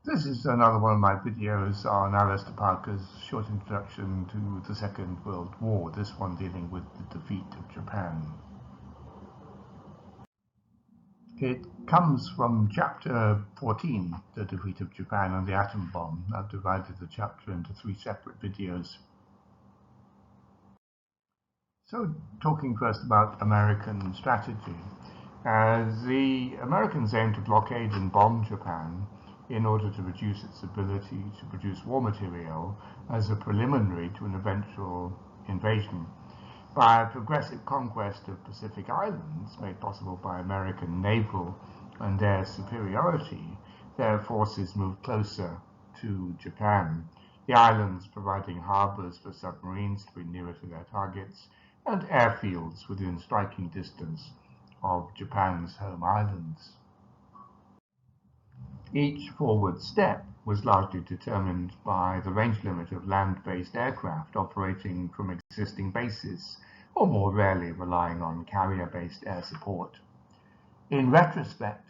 This is another one of my videos on Alistair Parker's short introduction to the Second World War, this one dealing with the defeat of Japan. It comes from chapter 14, the defeat of Japan and the atom bomb. I've divided the chapter into 3 separate videos. So, talking first about American strategy. The Americans aimed to blockade and bomb Japan in order to reduce its ability to produce war material as a preliminary to an eventual invasion. By progressive conquest of Pacific Islands, made possible by American naval and air superiority, their forces moved closer to Japan, the islands providing harbors for submarines to be nearer to their targets, and airfields within striking distance of Japan's home islands. Each forward step was largely determined by the range limit of land-based aircraft operating from existing bases, or more rarely relying on carrier-based air support. In retrospect,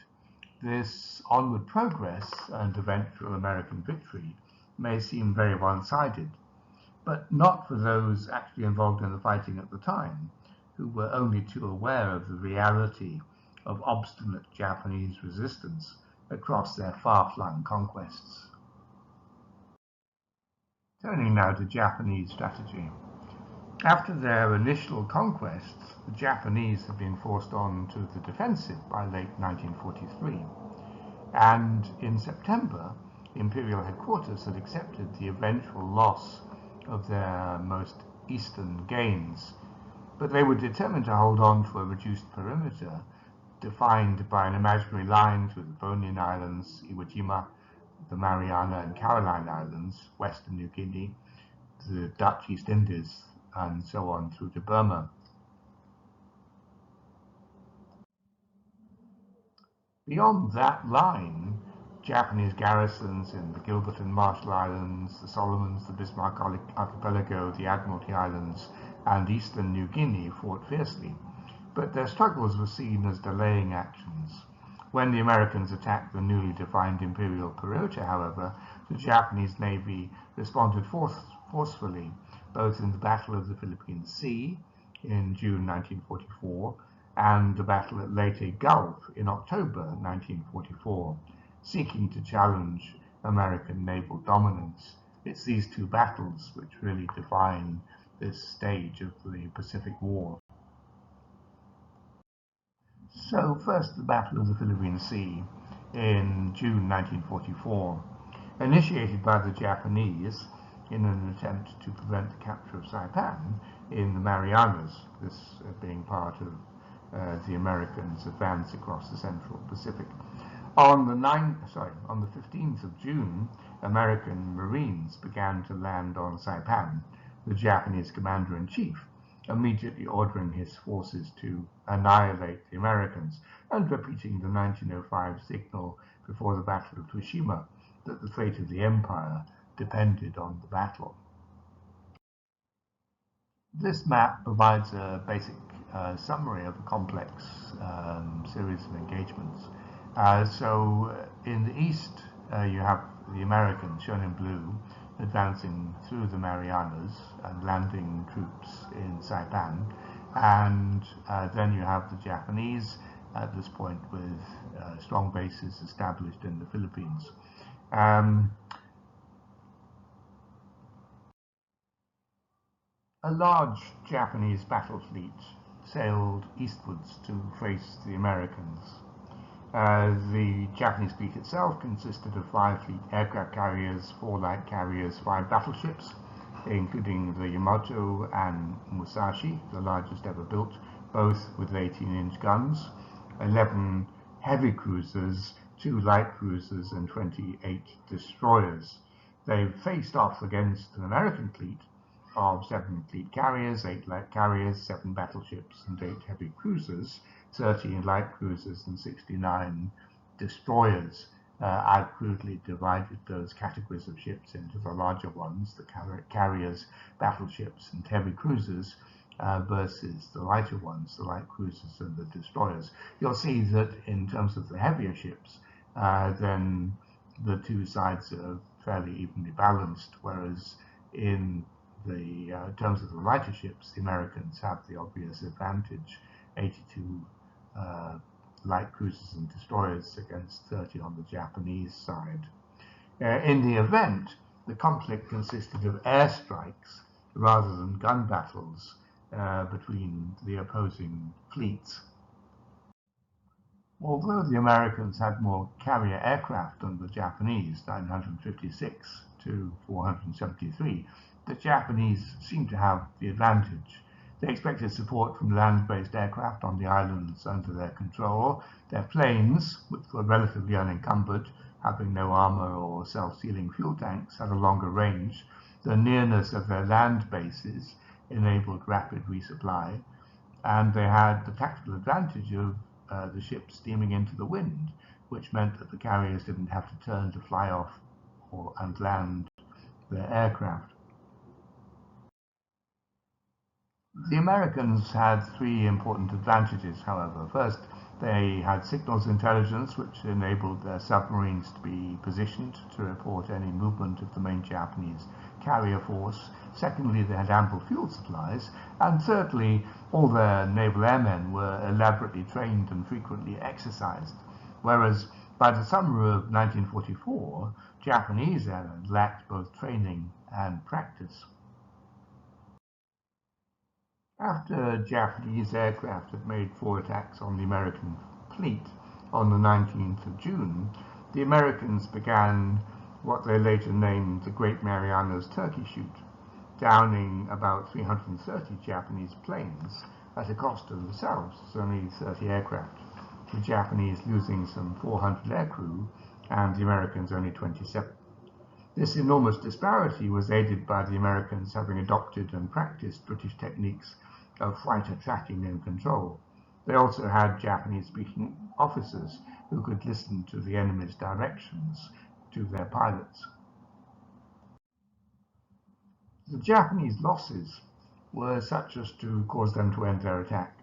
this onward progress and eventual American victory may seem very one-sided, but not for those actually involved in the fighting at the time, who were only too aware of the reality of obstinate Japanese resistance across their far-flung conquests. Turning now to Japanese strategy. After their initial conquests, the Japanese had been forced on to the defensive by late 1943, and in September, Imperial headquarters had accepted the eventual loss of their most eastern gains, but they were determined to hold on to a reduced perimeter defined by an imaginary line through the Bonin Islands, Iwo Jima, the Mariana and Caroline Islands, western New Guinea, the Dutch East Indies, and so on through to Burma. Beyond that line, Japanese garrisons in the Gilbert and Marshall Islands, the Solomons, the Bismarck Archipelago, the Admiralty Islands, and eastern New Guinea fought fiercely, but their struggles were seen as delaying actions. When the Americans attacked the newly defined imperial perimeter, however, the Japanese Navy responded forcefully, both in the Battle of the Philippine Sea in June 1944 and the Battle at Leyte Gulf in October 1944, seeking to challenge American naval dominance. It's these 2 battles which really define this stage of the Pacific War. So first, the Battle of the Philippine Sea in June 1944, initiated by the Japanese in an attempt to prevent the capture of Saipan in the Marianas, this being part of the Americans' advance across the Central Pacific. On the 15th of June, American Marines began to land on Saipan, the Japanese commander-in-chief immediately ordering his forces to annihilate the Americans and repeating the 1905 signal before the Battle of Tsushima that the fate of the empire depended on the battle. This map provides a basic summary of a complex series of engagements. So in the east, you have the Americans, shown in blue, advancing through the Marianas and landing troops in Saipan, and then you have the Japanese at this point with strong bases established in the Philippines. A large Japanese battle fleet sailed eastwards to face the Americans. The Japanese fleet itself consisted of 5 fleet aircraft carriers, 4 light carriers, 5 battleships, including the Yamato and Musashi, the largest ever built, both with 18-inch guns, 11 heavy cruisers, 2 light cruisers, and 28 destroyers. They faced off against an American fleet of 7 fleet carriers, 8 light carriers, 7 battleships, and 8 heavy cruisers, 30 light cruisers, and 69 destroyers. I've crudely divided those categories of ships into the larger ones, the carriers, battleships, and heavy cruisers, versus the lighter ones, the light cruisers and the destroyers. You'll see that in terms of the heavier ships, then the two sides are fairly evenly balanced, whereas in the terms of the lighter ships, the Americans have the obvious advantage, 82 light cruisers and destroyers against 30 on the Japanese side. In the event, the conflict consisted of airstrikes rather than gun battles between the opposing fleets. Although the Americans had more carrier aircraft than the Japanese, 956 to 473, the Japanese seemed to have the advantage. They expected support from land-based aircraft on the islands under their control. Their planes, which were relatively unencumbered, having no armor or self-sealing fuel tanks, had a longer range. The nearness of their land bases enabled rapid resupply, and they had the tactical advantage of the ships steaming into the wind, which meant that the carriers didn't have to turn to fly off and land their aircraft. The Americans had three important advantages, however. First, they had signals intelligence, which enabled their submarines to be positioned to report any movement of the main Japanese carrier force. Secondly, they had ample fuel supplies. And thirdly, all their naval airmen were elaborately trained and frequently exercised, whereas by the summer of 1944, Japanese airmen lacked both training and practice. After Japanese aircraft had made 4 attacks on the American fleet on the 19th of June, the Americans began what they later named the Great Marianas Turkey Shoot, downing about 330 Japanese planes at a cost to themselves of only 30 aircraft, the Japanese losing some 400 aircrew and the Americans only 27. This enormous disparity was aided by the Americans having adopted and practiced British techniques of fighter tracking and control. They also had Japanese-speaking officers who could listen to the enemy's directions to their pilots. The Japanese losses were such as to cause them to end their attack,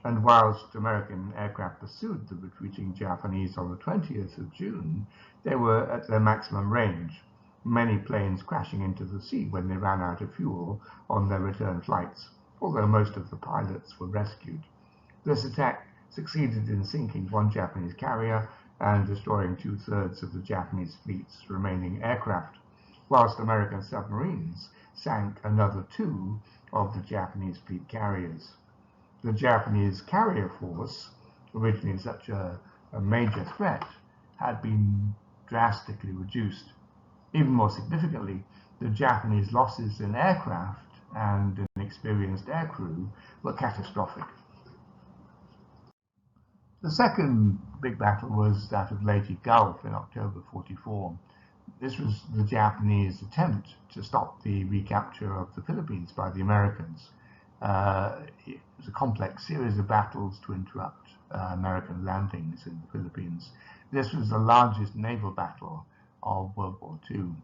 and whilst American aircraft pursued the retreating Japanese on the 20th of June, they were at their maximum range, many planes crashing into the sea when they ran out of fuel on their return flights, although most of the pilots were rescued. This attack succeeded in sinking 1 Japanese carrier and destroying 2/3 of the Japanese fleet's remaining aircraft, whilst American submarines sank another 2 of the Japanese fleet carriers. The Japanese carrier force, originally such a major threat, had been drastically reduced. Even more significantly, the Japanese losses in aircraft and inexperienced aircrew were catastrophic. The second big battle was that of Leyte Gulf in October 44. This was the Japanese attempt to stop the recapture of the Philippines by the Americans. It was a complex series of battles to interrupt American landings in the Philippines. This was the largest naval battle of World War II.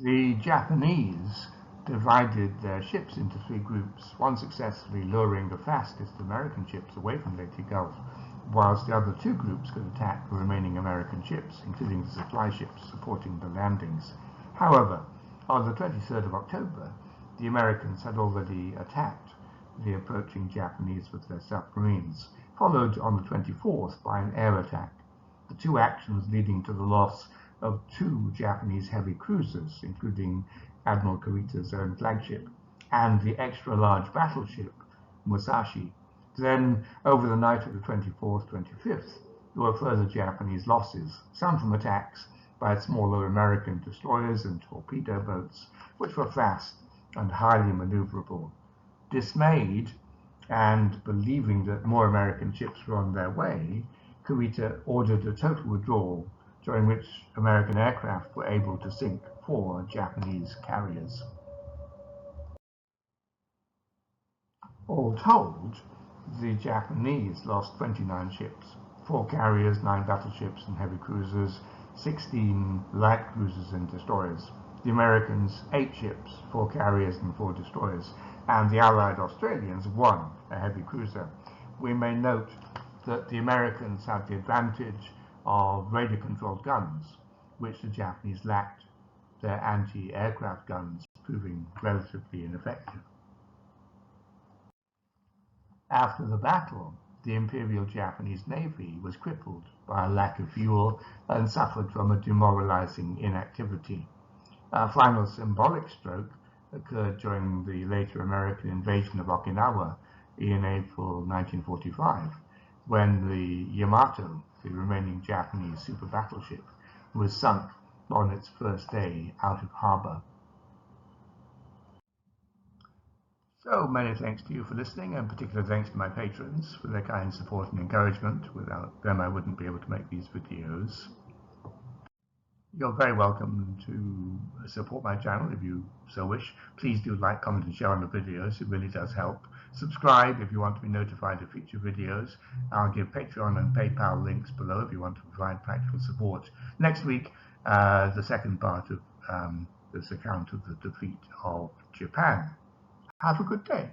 The Japanese divided their ships into 3 groups, one successfully luring the fastest American ships away from Leyte Gulf, whilst the other 2 groups could attack the remaining American ships, including the supply ships supporting the landings. However, on the 23rd of October, the Americans had already attacked the approaching Japanese with their submarines, followed on the 24th by an air attack, the 2 actions leading to the loss of 2 Japanese heavy cruisers, including Admiral Kurita's own flagship, and the extra-large battleship Musashi. Then, over the night of the 24th-25th, there were further Japanese losses, some from attacks by smaller American destroyers and torpedo boats, which were fast and highly maneuverable. Dismayed, and believing that more American ships were on their way, Kurita ordered a total withdrawal, during which American aircraft were able to sink 4 Japanese carriers. All told, the Japanese lost 29 ships, 4 carriers, 9 battleships and heavy cruisers, 16 light cruisers and destroyers. The Americans 8 ships, 4 carriers and 4 destroyers, and the Allied Australians 1, a heavy cruiser. We may note that the Americans had the advantage of radio-controlled guns, which the Japanese lacked, their anti-aircraft guns proving relatively ineffective. After the battle, the Imperial Japanese Navy was crippled by a lack of fuel and suffered from a demoralizing inactivity. A final symbolic stroke occurred during the later American invasion of Okinawa in April 1945, when the Yamato, the remaining Japanese super battleship, was sunk on its first day out of harbor. So many thanks to you for listening, and particular thanks to my patrons for their kind support and encouragement. Without them, I wouldn't be able to make these videos. You're very welcome to support my channel if you so wish. Please do like, comment, and share on the videos. It really does help. Subscribe if you want to be notified of future videos. I'll give Patreon and PayPal links below if you want to provide practical support. Next week, the second part of this account of the defeat of Japan. Have a good day.